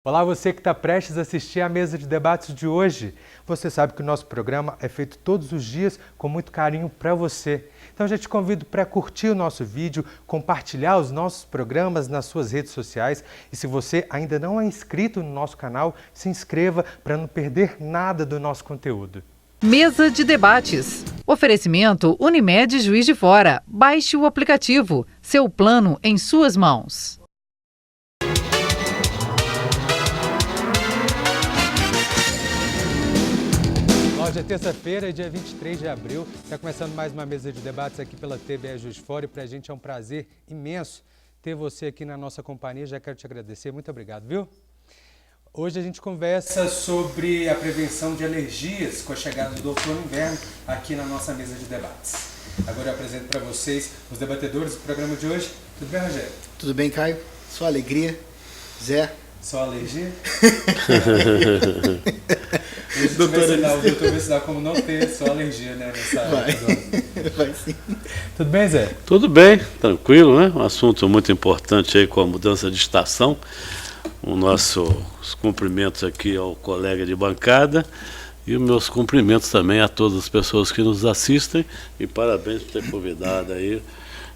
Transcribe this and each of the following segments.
Olá, você que está prestes a assistir à mesa de debates de hoje. Você sabe que o nosso programa é feito todos os dias com muito carinho para você. Então já te convido para curtir o nosso vídeo, compartilhar os nossos programas nas suas redes sociais e se você ainda não é inscrito no nosso canal, se inscreva para não perder nada do nosso conteúdo. Mesa de debates. Oferecimento Unimed Juiz de Fora. Baixe o aplicativo. Seu plano em suas mãos. Hoje é terça-feira, dia 23 de abril. Está começando mais uma mesa de debates aqui pela TBE Juiz de Fora e para a gente é um prazer imenso ter você aqui na nossa companhia. Já quero te agradecer. Muito obrigado, viu? Hoje a gente conversa sobre a prevenção de alergias com a chegada do outono e inverno aqui na nossa mesa de debates. Agora eu apresento para vocês os debatedores do programa de hoje. Tudo bem, Rogério? Tudo bem, Caio? Só alegria. Zé? Só alergia? Hoje o doutor vai ensinar como não ter só alergia, né? Vai sim. Tudo bem, Zé? Tudo bem, tranquilo, né? Um assunto muito importante aí com a mudança de estação. Os cumprimentos aqui ao colega de bancada e os meus cumprimentos também a todas as pessoas que nos assistem e parabéns por ter convidado aí,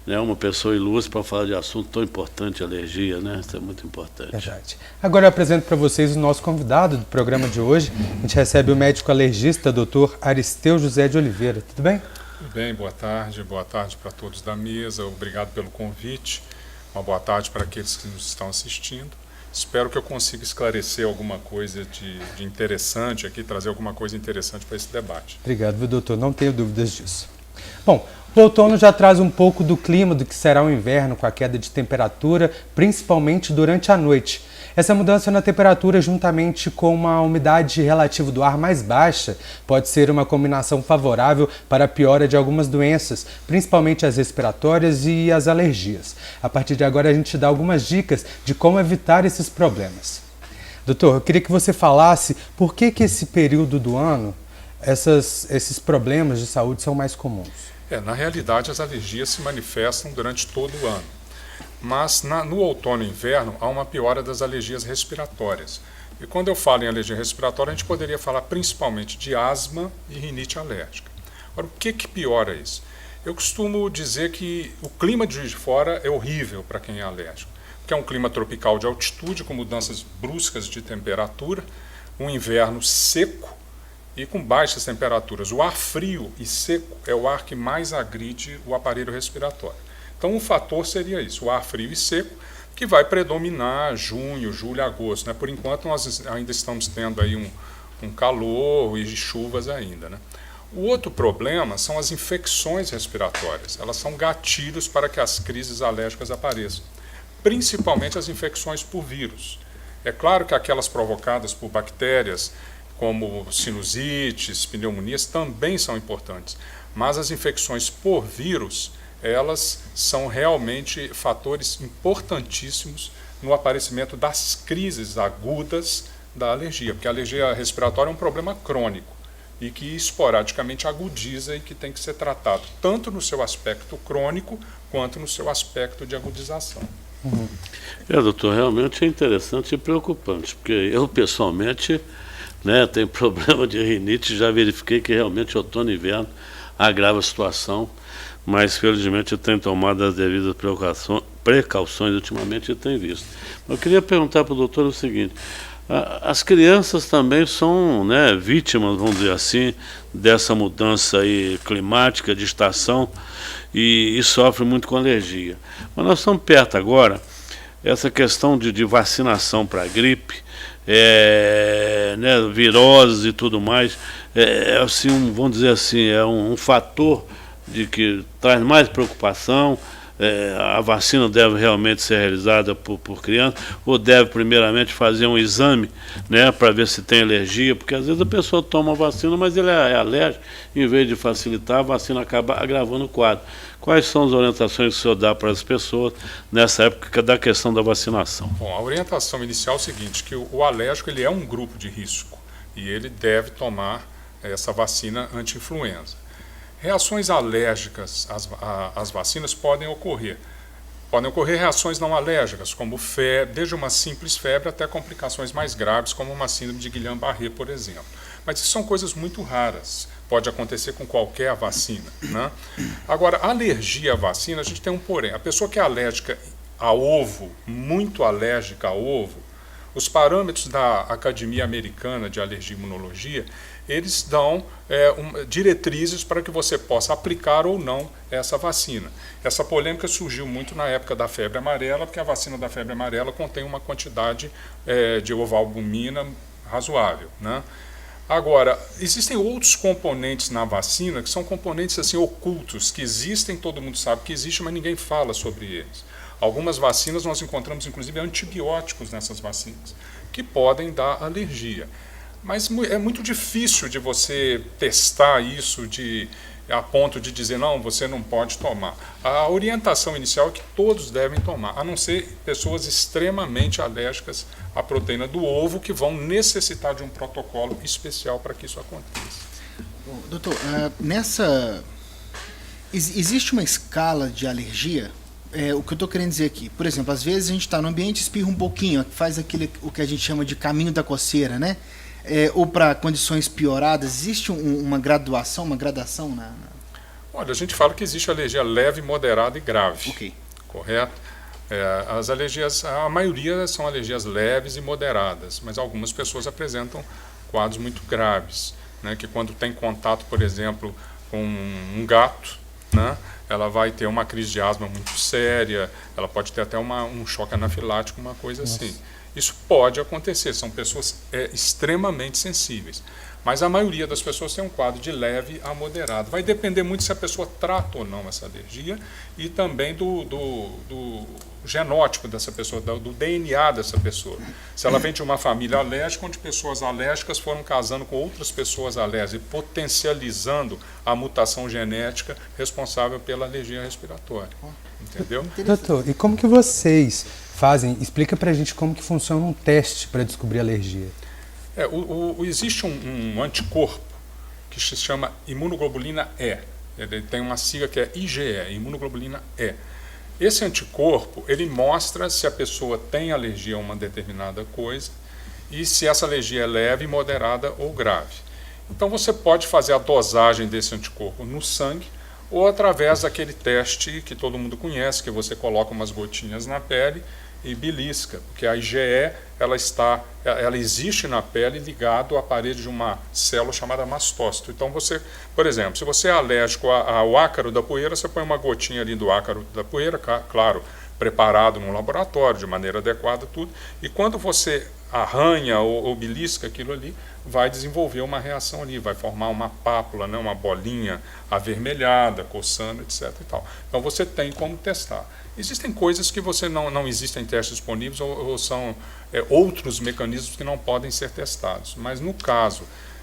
né, uma pessoa ilustre para falar de assunto tão importante, alergia, né? Isso é muito importante. Verdade. Agora eu apresento para vocês o nosso convidado do programa de hoje. A gente recebe o médico alergista, Dr. Aristeu José de Oliveira. Tudo bem? Tudo bem, boa tarde para todos da mesa. Obrigado pelo convite. Uma boa tarde para aqueles que nos estão assistindo. Espero que eu consiga esclarecer alguma coisa de interessante aqui, trazer alguma coisa interessante para esse debate. Obrigado, viu, doutor? Não tenho dúvidas disso. Bom, o outono já traz um pouco do clima do que será o inverno, com a queda de temperatura, principalmente durante a noite. Essa mudança na temperatura, juntamente com uma umidade relativa do ar mais baixa, pode ser uma combinação favorável para a piora de algumas doenças, principalmente as respiratórias e as alergias. A partir de agora, a gente dá algumas dicas de como evitar esses problemas. Doutor, eu queria que você falasse por que esse período do ano, esses problemas de saúde são mais comuns. Na realidade, as alergias se manifestam durante todo o ano. Mas no outono e inverno há uma piora das alergias respiratórias. E quando eu falo em alergia respiratória, a gente poderia falar principalmente de asma e rinite alérgica. Agora, o que piora isso? Eu costumo dizer que o clima de Juiz de Fora é horrível para quem é alérgico, porque é um clima tropical de altitude, com mudanças bruscas de temperatura, um inverno seco e com baixas temperaturas. O ar frio e seco é o ar que mais agride o aparelho respiratório. Então, um fator seria isso, o ar frio e seco, que vai predominar junho, julho, agosto, né? Por enquanto, nós ainda estamos tendo aí um calor e chuvas ainda, né? O outro problema são as infecções respiratórias. Elas são gatilhos para que as crises alérgicas apareçam, principalmente as infecções por vírus. É claro que aquelas provocadas por bactérias, como sinusites, pneumonias, também são importantes, mas as infecções por vírus, elas são realmente fatores importantíssimos no aparecimento das crises agudas da alergia, porque a alergia respiratória é um problema crônico e que esporadicamente agudiza e que tem que ser tratado tanto no seu aspecto crônico quanto no seu aspecto de agudização. Doutor, realmente é interessante e preocupante, porque eu pessoalmente, né, tenho problema de rinite, já verifiquei que realmente outono e inverno agrava a situação, mas felizmente eu tenho tomado as devidas precauções ultimamente e tenho visto. Eu queria perguntar para o doutor o seguinte: as crianças também são, né, vítimas, vamos dizer assim, dessa mudança aí climática de estação e sofrem muito com alergia. Mas nós estamos perto agora, essa questão de vacinação para gripe, né, viroses e tudo mais, assim, vamos dizer assim, é um fator de que traz mais preocupação. A vacina deve realmente ser realizada por criança, ou deve primeiramente fazer um exame, né, para ver se tem alergia, porque às vezes a pessoa toma a vacina, mas ele é alérgico, em vez de facilitar, a vacina acaba agravando o quadro. Quais são as orientações que o senhor dá para as pessoas nessa época da questão da vacinação? Bom, a orientação inicial é o seguinte, que o alérgico ele é um grupo de risco e ele deve tomar essa vacina anti-influenza. Reações alérgicas às vacinas podem ocorrer. Podem ocorrer reações não alérgicas, como febre, desde uma simples febre até complicações mais graves, como uma síndrome de Guillain-Barré, por exemplo. Mas isso são coisas muito raras. Pode acontecer com qualquer vacina, né? Agora, alergia à vacina, a gente tem um porém. A pessoa que é alérgica a ovo, muito alérgica a ovo, os parâmetros da Academia Americana de Alergia e Imunologia, eles dão diretrizes para que você possa aplicar ou não essa vacina. Essa polêmica surgiu muito na época da febre amarela, porque a vacina da febre amarela contém uma quantidade de ovalbumina razoável, né? Agora, existem outros componentes na vacina que são componentes assim ocultos, que existem, todo mundo sabe que existe, mas ninguém fala sobre eles. Algumas vacinas nós encontramos inclusive antibióticos nessas vacinas, que podem dar alergia. Mas é muito difícil de você testar isso a ponto de dizer, não, você não pode tomar. A orientação inicial é que todos devem tomar, a não ser pessoas extremamente alérgicas à proteína do ovo, que vão necessitar de um protocolo especial para que isso aconteça. Bom, doutor, existe uma escala de alergia? O que eu estou querendo dizer aqui, por exemplo, às vezes a gente está no ambiente, espirra um pouquinho, faz o que a gente chama de caminho da coceira, né? Ou para condições pioradas, existe uma gradação Olha, a gente fala que existe alergia leve, moderada e grave. Ok. Correto? As alergias, a maioria são alergias leves e moderadas, mas algumas pessoas apresentam quadros muito graves, né? Que quando tem contato, por exemplo, com um gato, né? Ela vai ter uma crise de asma muito séria, ela pode ter até um choque anafilático, uma coisa assim. Isso pode acontecer, são pessoas extremamente sensíveis. Mas a maioria das pessoas tem um quadro de leve a moderado. Vai depender muito se a pessoa trata ou não essa alergia e também do genótipo dessa pessoa, do DNA dessa pessoa. Se ela vem de uma família alérgica, onde pessoas alérgicas foram casando com outras pessoas alérgicas e potencializando a mutação genética responsável pela alergia respiratória. Entendeu? Doutor, e como que vocês fazem? Explica pra gente como que funciona um teste para descobrir alergia. Existe um anticorpo que se chama imunoglobulina E. Ele tem uma sigla que é IgE, imunoglobulina E. Esse anticorpo, ele mostra se a pessoa tem alergia a uma determinada coisa e se essa alergia é leve, moderada ou grave. Então você pode fazer a dosagem desse anticorpo no sangue ou através daquele teste que todo mundo conhece, que você coloca umas gotinhas na pele e belisca, porque a IgE ela existe na pele ligado à parede de uma célula chamada mastócito. Então você, por exemplo, se você é alérgico ao ácaro da poeira, você põe uma gotinha ali do ácaro da poeira, claro, preparado num laboratório de maneira adequada, tudo, e quando você arranha ou belisca aquilo ali, vai desenvolver uma reação ali, vai formar uma pápula, né, uma bolinha avermelhada, coçando, etc. e tal. Então você tem como testar. Existem coisas que não existem testes disponíveis ou são outros mecanismos que não podem ser testados. Mas no caso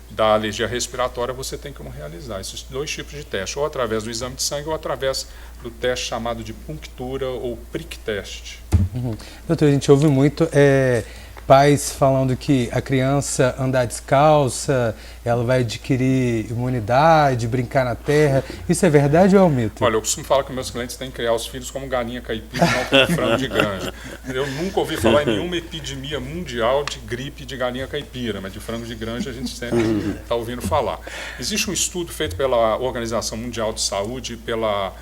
da alergia respiratória, você tem como realizar esses dois tipos de teste, ou através do exame de sangue ou através do teste chamado de punctura ou prick test. Doutor, a gente ouve muito pais falando que a criança andar descalça, ela vai adquirir imunidade, brincar na terra. Isso é verdade ou é um mito? Olha, eu costumo falar que meus clientes têm que criar os filhos como galinha caipira, não como frango de granja. Eu nunca ouvi falar em nenhuma epidemia mundial de gripe de galinha caipira, mas de frango de granja a gente sempre está ouvindo falar. Existe um estudo feito pela Organização Mundial de Saúde e pela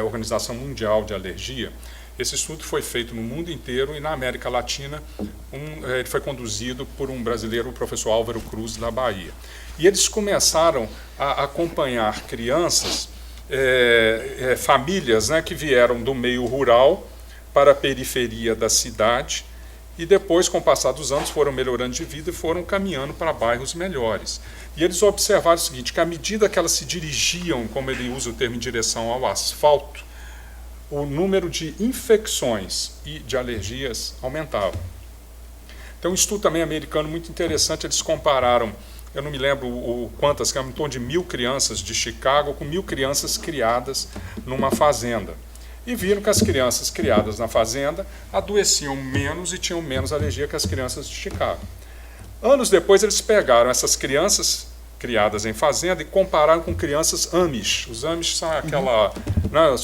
Organização Mundial de Alergia. Esse estudo foi feito no mundo inteiro e na América Latina ele foi conduzido por um brasileiro, o professor Álvaro Cruz, da Bahia. E eles começaram a acompanhar crianças, famílias, né, que vieram do meio rural para a periferia da cidade e depois, com o passar dos anos, foram melhorando de vida e foram caminhando para bairros melhores. E eles observaram o seguinte, que à medida que elas se dirigiam, como ele usa o termo, em direção ao asfalto, o número de infecções e de alergias aumentava. Tem um estudo também americano muito interessante, eles compararam, eu não me lembro quantas, que é em torno de 1.000 crianças de Chicago com 1.000 crianças criadas numa fazenda. E viram que as crianças criadas na fazenda adoeciam menos e tinham menos alergia que as crianças de Chicago. Anos depois eles pegaram essas crianças criadas em fazenda e compararam com crianças Amish. Os Amish são aquela, né,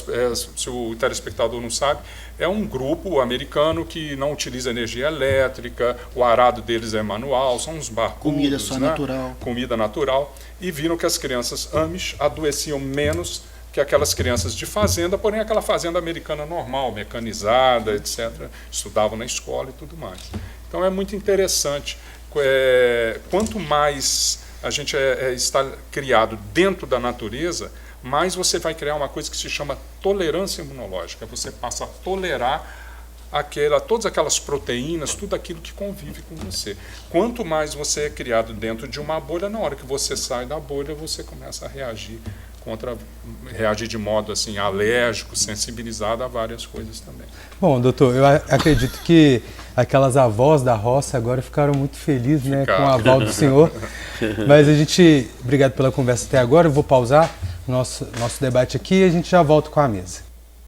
se o telespectador não sabe, é um grupo americano que não utiliza energia elétrica, o arado deles é manual, são uns barbudos, comida só natural. Comida natural, e viram que as crianças Amish adoeciam menos que aquelas crianças de fazenda, porém aquela fazenda americana normal, mecanizada, etc., estudavam na escola e tudo mais. Então é muito interessante. Quanto mais a gente está criado dentro da natureza, mais você vai criar uma coisa que se chama tolerância imunológica. Você passa a tolerar todas aquelas proteínas, tudo aquilo que convive com você. Quanto mais você é criado dentro de uma bolha, na hora que você sai da bolha, você começa a reagir de modo assim alérgico, sensibilizado a várias coisas também. Bom, doutor, eu acredito que aquelas avós da roça agora ficaram muito felizes, né, com o aval do senhor. Mas obrigado pela conversa até agora. Eu vou pausar nosso debate aqui e a gente já volta com a mesa.